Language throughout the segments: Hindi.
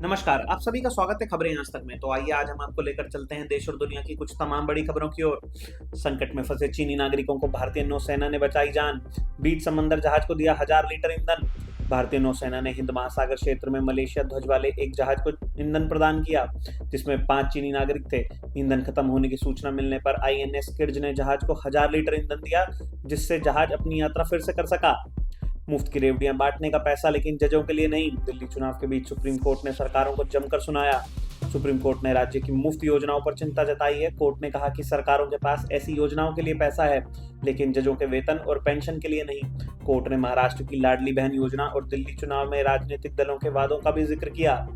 नमस्कार, आप सभी का स्वागत है खबरें आज तक में। तो आइए आज हम आपको लेकर चलते हैं देश और दुनिया की कुछ तमाम बड़ी खबरों की ओर। संकट में फंसे चीनी नागरिकों को भारतीय नौसेना ने बचाई जान। बीच समंदर जहाज को दिया 1000 लीटर ईंधन। भारतीय नौसेना ने हिंद महासागर क्षेत्र में मलेशिया ध्वज वाले एक जहाज को ईंधन प्रदान किया, जिसमें 5 चीनी नागरिक थे। ईंधन खत्म होने की सूचना मिलने पर आईएनएस किर्ज ने जहाज को 1000 लीटर ईंधन दिया, जिससे जहाज अपनी यात्रा फिर से कर सका। मुफ्त की रेवड़ियां बांटने का पैसा लेकिन जजों के लिए नहीं। दिल्ली चुनाव के बीच सुप्रीम कोर्ट ने सरकारों को जमकर सुनाया। सुप्रीम कोर्ट ने राज्य की मुफ्त योजनाओं पर चिंता जताई है। कोर्ट ने कहा कि सरकारों के पास ऐसी योजनाओं के लिए पैसा है, लेकिन जजों के वेतन और पेंशन के लिए नहीं। कोर्ट ने महाराष्ट्र की लाडली बहन योजना और दिल्ली चुनाव में राजनीतिक दलों के वादों का भी जिक्र किया।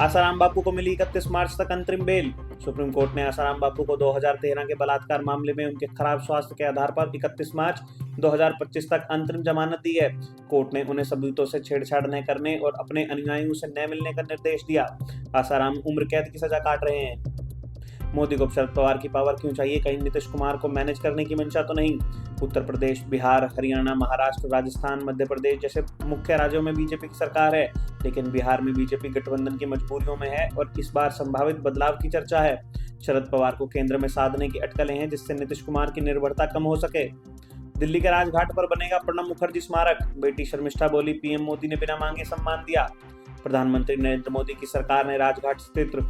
आसाराम बापू को मिली 31 मार्च तक अंतरिम बेल। सुप्रीम कोर्ट ने आसाराम बापू को 2013 के बलात्कार मामले में उनके खराब स्वास्थ्य के आधार पर 31 मार्च 2025 तक अंतरिम जमानत दी है। कोर्ट ने उन्हें सबूतों से छेड़छाड़ न करने और अपने अनुयायियों से न मिलने का निर्देश दिया। आसाराम उम्र कैद की सजा काट रहे हैं। मोदी को शरद पवार की पावर क्यों चाहिए? कहीं नीतीश कुमार को मैनेज करने की मंशा तो नहीं? उत्तर प्रदेश, बिहार, हरियाणा, महाराष्ट्र, राजस्थान, मध्य प्रदेश जैसे मुख्य राज्यों में बीजेपी की सरकार है, लेकिन बिहार में बीजेपी गठबंधन की मजबूरियों में है और इस बार संभावित बदलाव की चर्चा है। शरद पवार को केंद्र में साधने की अटकलें हैं, जिससे नीतीश कुमार की निर्भरता कम हो सके। दिल्ली के राजघाट पर बनेगा प्रणब मुखर्जी स्मारक। बेटी शर्मिष्ठा बोली, पीएम मोदी ने बिना मांगे सम्मान दिया। प्रधानमंत्री नरेंद्र मोदी की सरकार ने राजघाट स्थित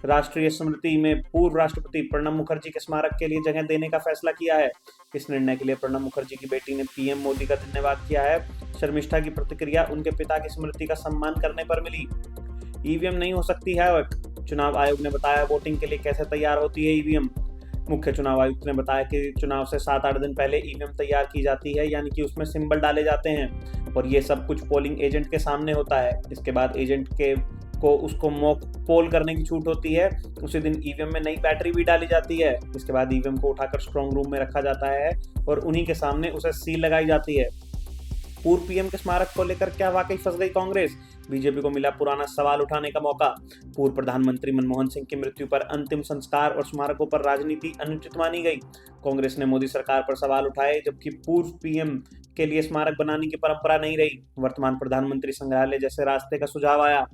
राष्ट्रीय स्मृति में पूर्व राष्ट्रपति प्रणब मुखर्जी के स्मारक के लिए जगह देने का फैसला किया है। इस निर्णय के लिए प्रणब मुखर्जी की बेटी ने पीएम मोदी का धन्यवाद किया है। शर्मिष्ठा की प्रतिक्रिया उनके पिता की स्मृति का सम्मान करने पर मिली। ईवीएम नहीं हो सकती हैक। चुनाव आयोग ने बताया वोटिंग के लिए कैसे तैयार होती है ईवीएम। मुख्य चुनाव आयुक्त ने बताया कि चुनाव से 7-8 दिन पहले ईवीएम तैयार की जाती है, यानी कि उसमें सिंबल डाले जाते हैं और ये सब कुछ पोलिंग एजेंट के सामने होता है। इसके बाद एजेंट के को उसको मॉक पोल करने की छूट होती है। उसी दिन ईवीएम में नई बैटरी भी डाली जाती है। इसके बाद ईवीएम को उठाकर स्ट्रांग रूम में रखा जाता है और उन्हीं के सामने उसे सील लगाई जाती है। पूर्व पीएम के स्मारक को लेकर क्या वाकई फंस गई कांग्रेस? बीजेपी को मिला पुराना सवाल उठाने का मौका। पूर्व प्रधानमंत्री मनमोहन सिंह की मृत्यु पर अंतिम संस्कार और स्मारकों पर राजनीति अनुचित मानी गई। कांग्रेस ने मोदी सरकार पर सवाल उठाए, जबकि पूर्व पीएम के लिए स्मारक बनाने की परंपरा नहीं रही। वर्तमान प्रधानमंत्री संग्रहालय जैसे रास्ते का सुझाव आया।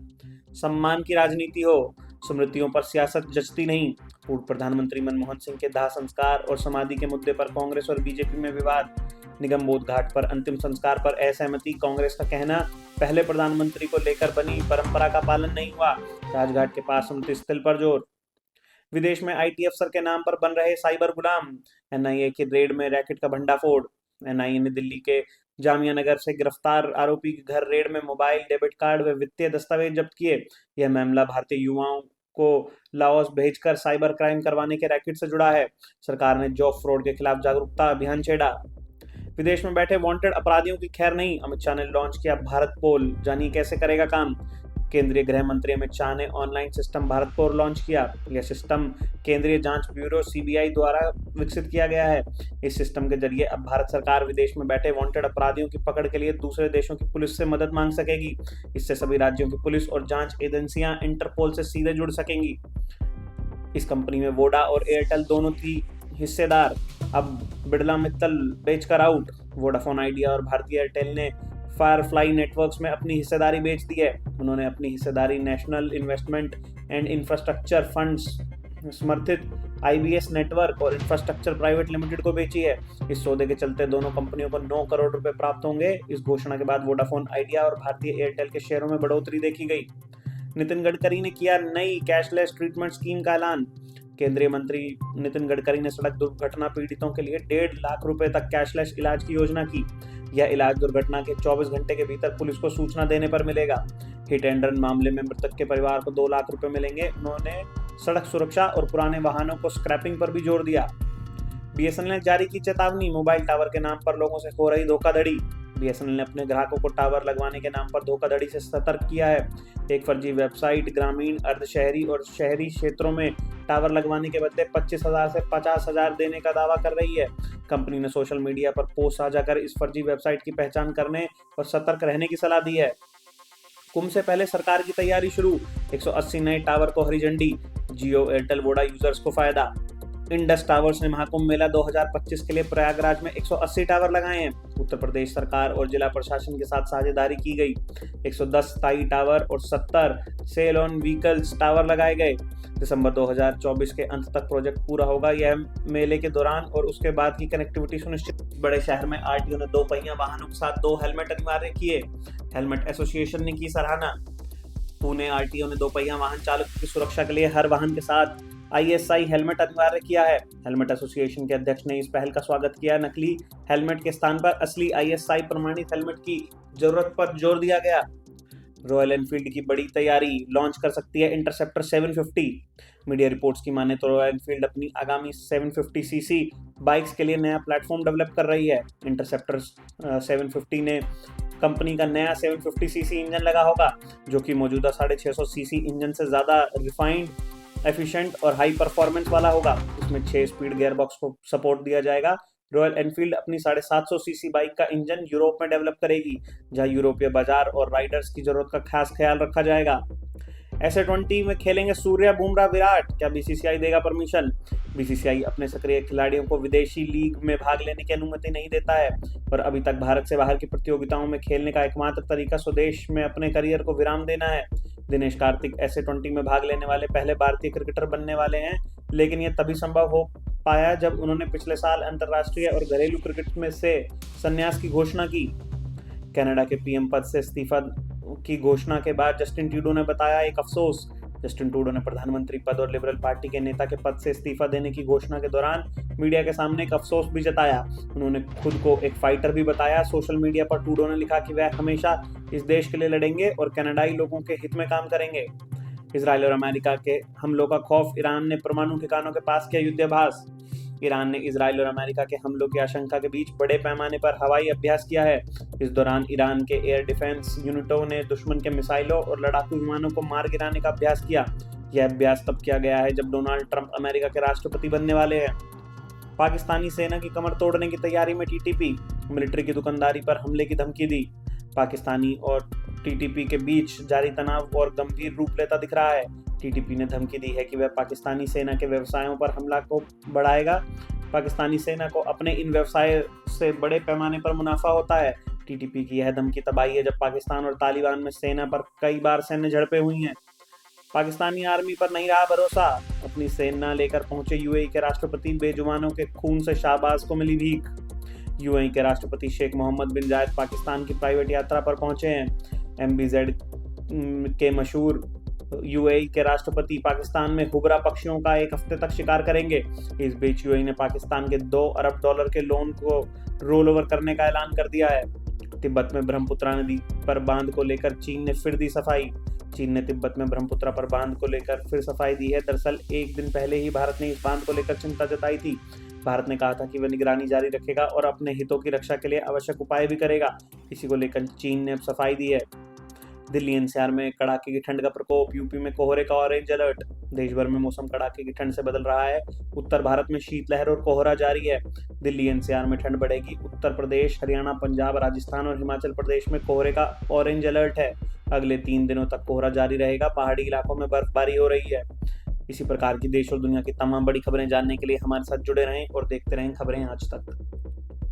सम्मान की राजनीति हो, स्मृतियों पर सियासत जचती नहीं। पूर्व प्रधानमंत्री मनमोहन सिंह के दाह संस्कार और समाधि के मुद्दे पर कांग्रेस और बीजेपी में विवाद। निगमबोध घाट पर अंतिम संस्कार पर असहमति। कांग्रेस का कहना, पहले प्रधानमंत्री को लेकर बनी परंपरा का पालन नहीं हुआ। राजघाट के पास स्मृति स्थल पर जोर। विदेश में आईटी अफसर के नाम पर बन रहे साइबर गुलाम। एनआईए की रेड में रैकेट का भंडाफोड़। एनआईए ने दिल्ली के जामिया नगर से गिरफ्तार आरोपी के घर रेड में मोबाइल, डेबिट कार्ड व वित्तीय दस्तावेज जब्त किए। यह मामला भारतीय युवाओं को लाओस भेजकर साइबर क्राइम करवाने के रैकेट से जुड़ा है। सरकार ने जॉब फ्रॉड के खिलाफ जागरूकता अभियान छेड़ा। विदेश में बैठे वांटेड अपराधियों की खैर नहीं। अमित शाह ने लॉन्च किया भारत पोल, जानिए कैसे करेगा काम। केंद्रीय गृह मंत्री अमित शाह ने ऑनलाइन सिस्टम भारत पोल लॉन्च किया। यह सिस्टम केंद्रीय जांच ब्यूरो सीबीआई द्वारा विकसित किया गया है। इस सिस्टम के जरिए अब भारत सरकार विदेश में बैठे वांटेड अपराधियों की पकड़ के लिए दूसरे देशों की पुलिस से मदद मांग सकेगी। इससे सभी राज्यों की पुलिस और जांच एजेंसियां इंटरपोल से सीधे जुड़ सकेंगी। इस कंपनी में वोडा और एयरटेल दोनों थी हिस्सेदार। अब बिड़ला मित्तल बेचकर आउट। वोडाफोन आइडिया और भारतीय एयरटेल ने फायरफ्लाई नेटवर्क्स में अपनी हिस्सेदारी बेच दी है। उन्होंने अपनी हिस्सेदारी national investment and infrastructure funds समर्थित आईबीएस नेटवर्क और इंफ्रास्ट्रक्चर प्राइवेट लिमिटेड को बेची है। इस सौदे के चलते दोनों कंपनियों को 9 करोड़ रुपए प्राप्त होंगे। इस घोषणा के बाद वोडाफोन आइडिया और भारतीय एयरटेल के शेयरों में बढ़ोतरी देखी गई। नितिन गडकरी ने किया नई कैशलेस ट्रीटमेंट स्कीम का ऐलान। केंद्रीय मंत्री नितिन गडकरी ने सड़क दुर्घटना पीड़ितों के लिए 1.5 लाख रुपए तक कैशलेस इलाज की योजना की। यह इलाज दुर्घटना के 24 घंटे के भीतर पुलिस को सूचना देने पर मिलेगा। हिट एंड रन मामले में मृतक के परिवार को 2 लाख रुपए मिलेंगे। उन्होंने सड़क सुरक्षा और पुराने वाहनों को स्क्रैपिंग पर भी जोर दिया। बीएसएनएल ने जारी की चेतावनी, मोबाइल टावर के नाम पर लोगों से हो रही धोखाधड़ी। बीएसएनएल ने अपने ग्राहकों को टावर लगवाने के नाम पर धोखाधड़ी से सतर्क किया है। एक फर्जी वेबसाइट ग्रामीण, अर्धशहरी और शहरी क्षेत्रों में टावर लगवाने के बदले 25,000 से 50,000 देने का दावा कर रही है। कंपनी ने सोशल मीडिया पर पोस्ट साझा कर इस फर्जी वेबसाइट की पहचान करने और सतर्क रहने की सलाह दी है। कुंभ से पहले सरकार की तैयारी शुरू। 180 नए टावर को हरी झंडी। जियो, एयरटेल, वोडा यूजर्स को फायदा। इंडस टावर्स ने महाकुंभ मेला 2025 के लिए प्रयागराज में 180 टावर लगाए हैं। उत्तर प्रदेश सरकार और जिला प्रशासन के साथ साझेदारी की गई। 110 स्थायी टावर और 70 सेल ऑन व्हीकल्स टावर लगाए गए। दिसंबर 2024 के अंत तक प्रोजेक्ट पूरा होगा। यह मेले के दौरान और उसके बाद की कनेक्टिविटी सुनिश्चित। बड़े शहर में आरटीओ ने 2 पहिया वाहनों के साथ 2 हेलमेट अनिवार्य किए। हेलमेट एसोसिएशन ने की सराहना। पुणे आरटीओ ने 2 पहिया वाहन चालकों की सुरक्षा के लिए हर वाहन के साथ ISI हेलमेट अनिवार्य किया है। हेलमेट एसोसिएशन के अध्यक्ष ने इस पहल का स्वागत किया। नकली हेलमेट के स्थान पर असली ISI प्रमाणित हेलमेट की जरूरत पर जोर दिया गया। रॉयल एनफील्ड की बड़ी तैयारी, लॉन्च कर सकती है इंटरसेप्टर 750। मीडिया रिपोर्ट्स की माने तो रॉयल एनफील्ड अपनी आगामी 750cc बाइक्स के लिए नया प्लेटफॉर्म डेवलप कर रही है। इंटरसेप्टर 750 ने कंपनी का नया 750cc इंजन लगा होगा, जो कि मौजूदा 650cc इंजन से ज्यादा रिफाइंड, एफिशिएंट और हाई परफॉर्मेंस वाला होगा। इसमें 6 स्पीड गियरबॉक्स को सपोर्ट दिया जाएगा। रॉयल एनफील्ड अपनी 750cc बाइक का इंजन यूरोप में डेवलप करेगी, जहां यूरोपीय बाजार और राइडर्स की जरूरत का खास ख्याल रखा जाएगा। SA20 में खेलेंगे सूर्या, बुमराह, विराट। क्या BCCI देगा परमिशन? BCCI अपने सक्रिय खिलाड़ियों को विदेशी लीग में भाग लेने की अनुमति नहीं देता है, पर अभी तक भारत से बाहर की प्रतियोगिताओं में खेलने का एकमात्र तरीका स्वदेश में अपने करियर को विराम देना है। दिनेश कार्तिक SA20 में भाग लेने वाले पहले भारतीय क्रिकेटर बनने वाले हैं, लेकिन यह तभी संभव हो पाया जब उन्होंने पिछले साल अंतर्राष्ट्रीय और घरेलू क्रिकेट में से संन्यास की घोषणा की। कनाडा के PM पद से इस्तीफा की घोषणा के बाद जस्टिन ट्रूडो ने बताया एक अफसोस। जस्टिन ट्रूडो ने प्रधानमंत्री पद और लिबरल पार्टी के नेता के पद से इस्तीफा देने की घोषणा के दौरान मीडिया के सामने एक अफसोस भी जताया। उन्होंने खुद को एक फाइटर भी बताया। सोशल मीडिया पर ट्रूडो ने लिखा कि वह हमेशा इस देश के लिए लड़ेंगे और कनाडाई लोगों के हित में काम करेंगे। इजराइल और अमेरिका के हमलों का खौफ, ईरान ने परमाणु ठिकानों के पास किया युद्धाभ्यास। ईरान ने इजराइल और अमेरिका के हमलों की आशंका के बीच बड़े पैमाने पर हवाई अभ्यास किया है। इस दौरान ईरान के एयर डिफेंस यूनिटों ने दुश्मन के मिसाइलों और लड़ाकू विमानों को मार गिराने का अभ्यास किया। यह अभ्यास तब किया गया है जब डोनाल्ड ट्रंप अमेरिका के राष्ट्रपति बनने वाले हैं। पाकिस्तानी सेना की कमर तोड़ने की तैयारी में TTP, मिलिट्री की दुकानदारी पर हमले की धमकी दी। पाकिस्तानी और TTP के बीच जारी तनाव और गंभीर रूप लेता दिख रहा है। TTP ने धमकी दी है कि वह पाकिस्तानी सेना के व्यवसायों पर हमला को बढ़ाएगा। पाकिस्तानी सेना को अपने इन व्यवसाय से बड़े पैमाने पर मुनाफा होता है। TTP की यह धमकी तब आई है जब पाकिस्तान और तालिबान में सेना पर कई बार सैन्य झड़पें हुई हैं। पाकिस्तानी आर्मी पर नहीं रहा भरोसा। अपनी सेना लेकर पहुंचे UAE के राष्ट्रपति, बेजुबानों के खून से शाहबाज को मिली भीख। UAE के राष्ट्रपति शेख मोहम्मद बिन जायद पाकिस्तान की प्राइवेट यात्रा पर पहुंचे हैं। MBZ के मशहूर UAE के राष्ट्रपति पाकिस्तान में हुबरा पक्षियों का एक हफ्ते तक शिकार करेंगे। इस बीच UAE ने पाकिस्तान के $2 अरब के लोन को रोल ओवर करने का ऐलान कर दिया है। तिब्बत में ब्रह्मपुत्रा नदी पर बांध को लेकर चीन ने फिर दी सफाई। चीन ने तिब्बत में ब्रह्मपुत्रा पर बांध को लेकर फिर सफाई दी है। दरअसल एक दिन पहले ही भारत ने इस बांध को लेकर चिंता जताई थी। भारत ने कहा था कि वह निगरानी जारी रखेगा और अपने हितों की रक्षा के लिए आवश्यक उपाय भी करेगा। इसी को लेकर चीन ने अब सफाई दी है। दिल्ली NCR में कड़ाके की ठंड का प्रकोप, यूपी में कोहरे का ऑरेंज अलर्ट। देश भर में मौसम कड़ाके की ठंड से बदल रहा है। उत्तर भारत में शीतलहर और कोहरा जारी है। दिल्ली NCR में ठंड बढ़ेगी। उत्तर प्रदेश, हरियाणा, पंजाब, राजस्थान और हिमाचल प्रदेश में कोहरे का ऑरेंज अलर्ट है। अगले 3 दिनों तक कोहरा जारी रहेगा। पहाड़ी इलाकों में बर्फबारी हो रही है। इसी प्रकार की देश और दुनिया की तमाम बड़ी खबरें जानने के लिए हमारे साथ जुड़े रहें और देखते रहें खबरें आज तक।